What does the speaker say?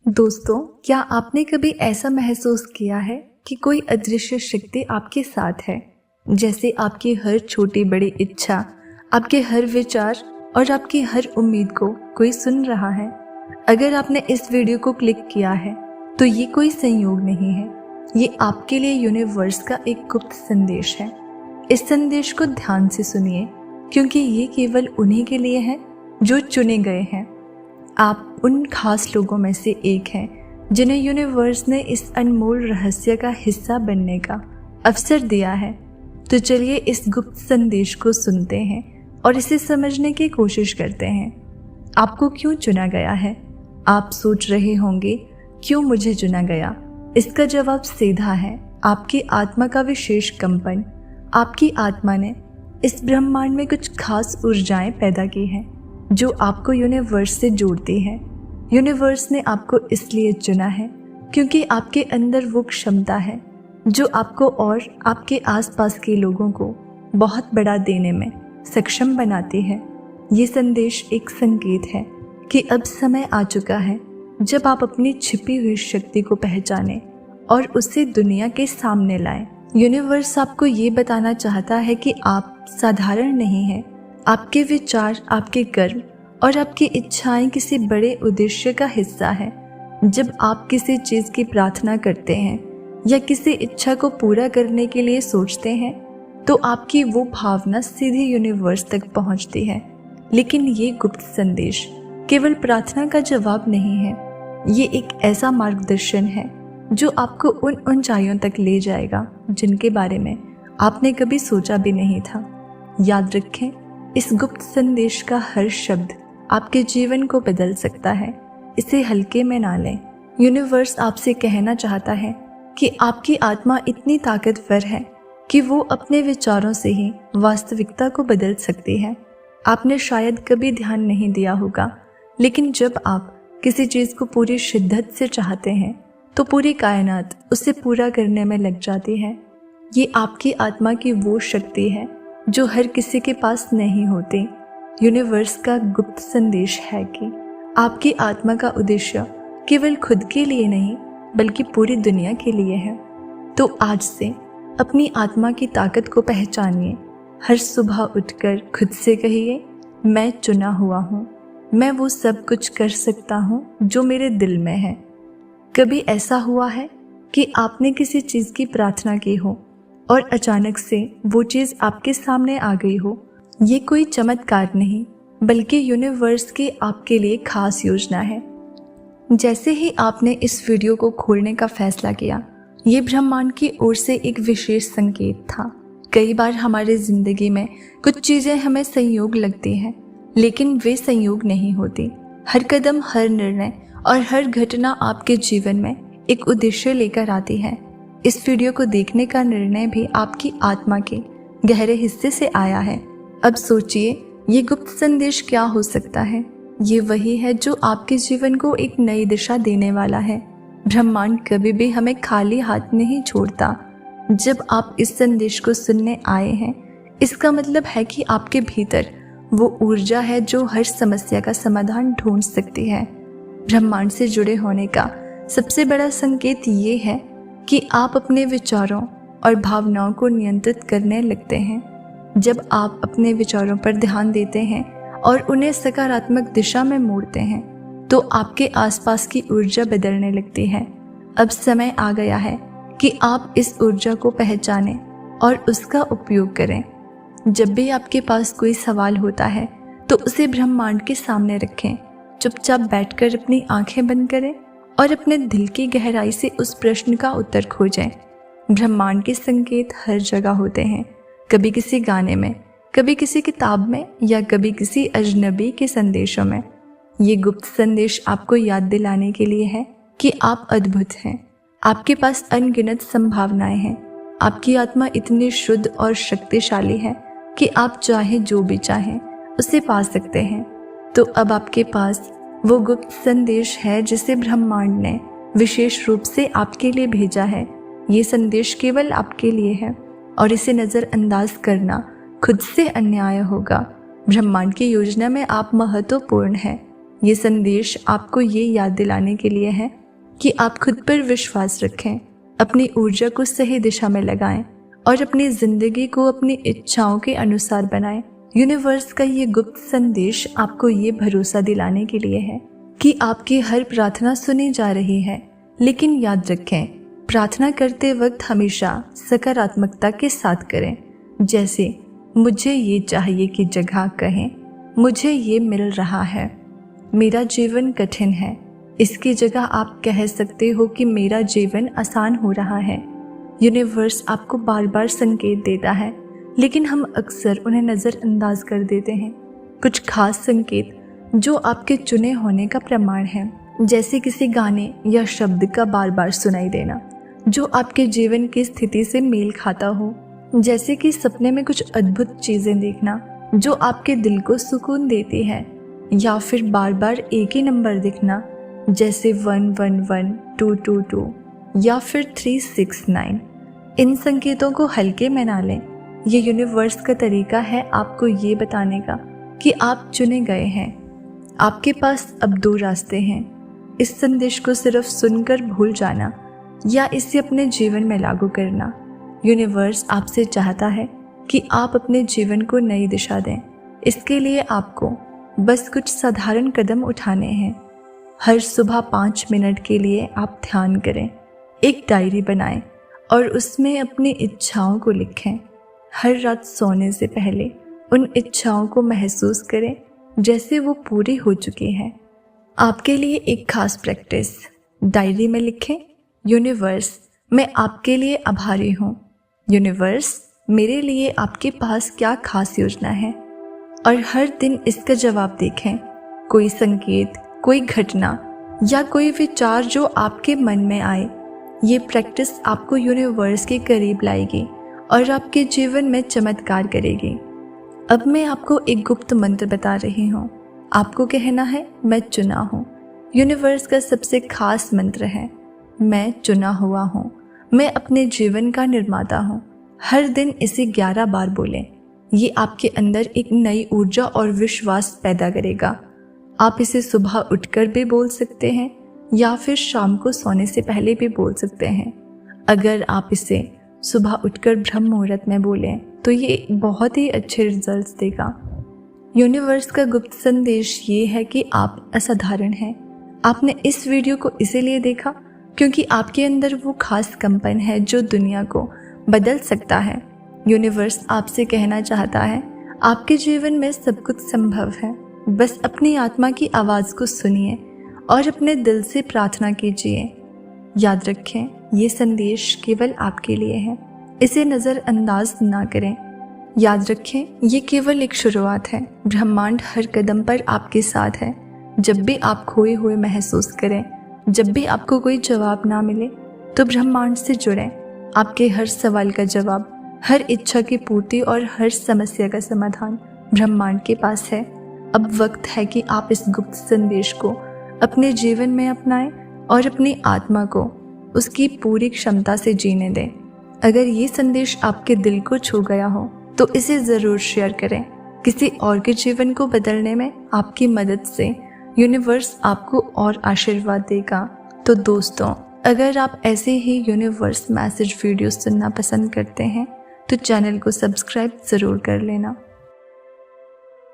दोस्तों, क्या आपने कभी ऐसा महसूस किया है कि कोई अदृश्य शक्ति आपके साथ है? जैसे आपकी हर छोटी बड़ी इच्छा, आपके हर विचार और आपकी हर उम्मीद को कोई सुन रहा है। अगर आपने इस वीडियो को क्लिक किया है तो ये कोई संयोग नहीं है, ये आपके लिए यूनिवर्स का एक गुप्त संदेश है। इस संदेश को ध्यान से सुनिए, क्योंकि ये केवल उन्हीं के लिए है जो चुने गए हैं। आप उन खास लोगों में से एक हैं जिन्हें यूनिवर्स ने इस अनमोल रहस्य का हिस्सा बनने का अवसर दिया है। तो चलिए इस गुप्त संदेश को सुनते हैं और इसे समझने की कोशिश करते हैं। आपको क्यों चुना गया है? आप सोच रहे होंगे, क्यों मुझे चुना गया? इसका जवाब सीधा है, आपकी आत्मा का विशेष कंपन। आपकी आत्मा ने इस ब्रह्मांड में कुछ खास ऊर्जाएं पैदा की हैं जो आपको यूनिवर्स से जोड़ती है। यूनिवर्स ने आपको इसलिए चुना है क्योंकि आपके अंदर वो क्षमता है जो आपको और आपके आसपास के लोगों को बहुत बड़ा देने में सक्षम बनाती है। ये संदेश एक संकेत है कि अब समय आ चुका है जब आप अपनी छिपी हुई शक्ति को पहचानें और उसे दुनिया के सामने लाएं। यूनिवर्स आपको ये बताना चाहता है कि आप साधारण नहीं हैं। आपके विचार, आपके कर्म और आपकी इच्छाएं किसी बड़े उद्देश्य का हिस्सा है। जब आप किसी चीज़ की प्रार्थना करते हैं या किसी इच्छा को पूरा करने के लिए सोचते हैं तो आपकी वो भावना सीधे यूनिवर्स तक पहुंचती है। लेकिन ये गुप्त संदेश केवल प्रार्थना का जवाब नहीं है, ये एक ऐसा मार्गदर्शन है जो आपको उन ऊंचाइयों तक ले जाएगा जिनके बारे में आपने कभी सोचा भी नहीं था। याद रखें, इस गुप्त संदेश का हर शब्द आपके जीवन को बदल सकता है। इसे हल्के में ना लें। यूनिवर्स आपसे कहना चाहता है कि आपकी आत्मा इतनी ताकतवर है कि वो अपने विचारों से ही वास्तविकता को बदल सकती है। आपने शायद कभी ध्यान नहीं दिया होगा, लेकिन जब आप किसी चीज़ को पूरी शिद्दत से चाहते हैं तो पूरी कायनात उसे पूरा करने में लग जाती है। ये आपकी आत्मा की वो शक्ति है जो हर किसी के पास नहीं होती। यूनिवर्स का गुप्त संदेश है कि आपकी आत्मा का उद्देश्य केवल खुद के लिए नहीं बल्कि पूरी दुनिया के लिए है। तो आज से अपनी आत्मा की ताकत को पहचानिए। हर सुबह उठकर खुद से कहिए, मैं चुना हुआ हूँ, मैं वो सब कुछ कर सकता हूँ जो मेरे दिल में है। कभी ऐसा हुआ है कि आपने किसी चीज़ की प्रार्थना की हो और अचानक से वो चीज़ आपके सामने आ गई हो? ये कोई चमत्कार नहीं बल्कि यूनिवर्स की आपके लिए खास योजना है। जैसे ही आपने इस वीडियो को खोलने का फैसला किया, ये ब्रह्मांड की ओर से एक विशेष संकेत था। कई बार हमारी ज़िंदगी में कुछ चीज़ें हमें संयोग लगती हैं, लेकिन वे संयोग नहीं होती। हर कदम, हर निर्णय और हर घटना आपके जीवन में एक उद्देश्य लेकर आती है। इस वीडियो को देखने का निर्णय भी आपकी आत्मा के गहरे हिस्से से आया है। अब सोचिए, ये गुप्त संदेश क्या हो सकता है? ये वही है जो आपके जीवन को एक नई दिशा देने वाला है। ब्रह्मांड कभी भी हमें खाली हाथ नहीं छोड़ता। जब आप इस संदेश को सुनने आए हैं, इसका मतलब है कि आपके भीतर वो ऊर्जा है जो हर समस्या का समाधान ढूंढ सकती है। ब्रह्मांड से जुड़े होने का सबसे बड़ा संकेत ये है कि आप अपने विचारों और भावनाओं को नियंत्रित करने लगते हैं। जब आप अपने विचारों पर ध्यान देते हैं और उन्हें सकारात्मक दिशा में मोड़ते हैं तो आपके आसपास की ऊर्जा बदलने लगती है। अब समय आ गया है कि आप इस ऊर्जा को पहचानें और उसका उपयोग करें। जब भी आपके पास कोई सवाल होता है तो उसे ब्रह्मांड के सामने रखें। चुपचाप बैठकर अपनी आंखें बंद करें और अपने दिल की गहराई से उस प्रश्न का उत्तर खोजें। ब्रह्मांड के संकेत हर जगह होते हैं, कभी किसी गाने में, कभी किसी किताब में या कभी किसी अजनबी के संदेशों में। ये गुप्त संदेश आपको याद दिलाने के लिए है कि आप अद्भुत हैं। आपके पास अनगिनत संभावनाएं हैं। आपकी आत्मा इतनी शुद्ध और शक्तिशाली है कि आप चाहे जो भी चाहें उसे पा सकते हैं। तो अब आपके पास वो गुप्त संदेश है जिसे ब्रह्मांड ने विशेष रूप से आपके लिए भेजा है। ये संदेश केवल आपके लिए है और इसे नज़रअंदाज करना खुद से अन्याय होगा। ब्रह्मांड की योजना में आप महत्वपूर्ण हैं। ये संदेश आपको ये याद दिलाने के लिए है कि आप खुद पर विश्वास रखें, अपनी ऊर्जा को सही दिशा में लगाएं और अपनी जिंदगी को अपनी इच्छाओं के अनुसार बनाएं। यूनिवर्स का ये गुप्त संदेश आपको ये भरोसा दिलाने के लिए है कि आपकी हर प्रार्थना सुनी जा रही है। लेकिन याद रखें, प्रार्थना करते वक्त हमेशा सकारात्मकता के साथ करें। जैसे मुझे ये चाहिए की जगह कहें मुझे ये मिल रहा है, मेरा जीवन कठिन है, इसकी जगह आप कह सकते हो कि मेरा जीवन आसान हो रहा है। यूनिवर्स आपको बार बार संकेत देता है, लेकिन हम अक्सर उन्हें नज़रअंदाज कर देते हैं। कुछ खास संकेत जो आपके चुने होने का प्रमाण है, जैसे किसी गाने या शब्द का बार बार सुनाई देना जो आपके जीवन की स्थिति से मेल खाता हो, जैसे कि सपने में कुछ अद्भुत चीज़ें देखना जो आपके दिल को सुकून देती है, या फिर बार बार एक ही नंबर दिखना जैसे 111, 222 या फिर 369। इन संकेतों को हल्के में ना लें। ये यूनिवर्स का तरीका है आपको ये बताने का कि आप चुने गए हैं। आपके पास अब 2 रास्ते हैं, इस संदेश को सिर्फ सुनकर भूल जाना या इसे अपने जीवन में लागू करना। यूनिवर्स आपसे चाहता है कि आप अपने जीवन को नई दिशा दें। इसके लिए आपको बस कुछ साधारण कदम उठाने हैं। हर सुबह 5 मिनट के लिए आप ध्यान करें, एक डायरी बनाएं और उसमें अपनी इच्छाओं को लिखें। हर रात सोने से पहले उन इच्छाओं को महसूस करें जैसे वो पूरी हो चुकी हैं। आपके लिए एक खास प्रैक्टिस, डायरी में लिखें, यूनिवर्स मैं आपके लिए आभारी हूँ। यूनिवर्स मेरे लिए आपके पास क्या खास योजना है। और हर दिन इसका जवाब देखें। कोई संकेत, कोई घटना या कोई विचार जो आपके मन में आए, ये प्रैक्टिस आपको यूनिवर्स के करीब लाएगी और आपके जीवन में चमत्कार करेगी। अब मैं आपको एक गुप्त मंत्र बता रही हूँ। आपको कहना है मैं चुना हूँ। यूनिवर्स का सबसे खास मंत्र है मैं चुना हुआ हूँ, मैं अपने जीवन का निर्माता हूँ। हर दिन इसे 11 बार बोलें। ये आपके अंदर एक नई ऊर्जा और विश्वास पैदा करेगा। आप इसे सुबह उठकर भी बोल सकते हैं या फिर शाम को सोने से पहले भी बोल सकते हैं। अगर आप इसे सुबह उठकर ब्रह्म मुहूर्त में बोलें तो ये बहुत ही अच्छे रिजल्ट्स देगा। यूनिवर्स का गुप्त संदेश ये है कि आप असाधारण हैं। आपने इस वीडियो को इसीलिए देखा क्योंकि आपके अंदर वो खास कंपन है जो दुनिया को बदल सकता है। यूनिवर्स आपसे कहना चाहता है आपके जीवन में सब कुछ संभव है। बस अपनी आत्मा की आवाज़ को सुनिए और अपने दिल से प्रार्थना कीजिए। याद रखें, ये संदेश केवल आपके लिए है, इसे नज़रअंदाज ना करें। याद रखें, ये केवल एक शुरुआत है। ब्रह्मांड हर कदम पर आपके साथ है। जब भी आप खोए हुए महसूस करें, जब भी आपको कोई जवाब ना मिले, तो ब्रह्मांड से जुड़ें। आपके हर सवाल का जवाब, हर इच्छा की पूर्ति और हर समस्या का समाधान ब्रह्मांड के पास है। अब वक्त है कि आप इस गुप्त संदेश को अपने जीवन में अपनाएं और अपनी आत्मा को उसकी पूरी क्षमता से जीने दें। अगर ये संदेश आपके दिल को छू गया हो तो इसे ज़रूर शेयर करें। किसी और के जीवन को बदलने में आपकी मदद से यूनिवर्स आपको और आशीर्वाद देगा। तो दोस्तों, अगर आप ऐसे ही यूनिवर्स मैसेज वीडियो सुनना पसंद करते हैं तो चैनल को सब्सक्राइब ज़रूर कर लेना।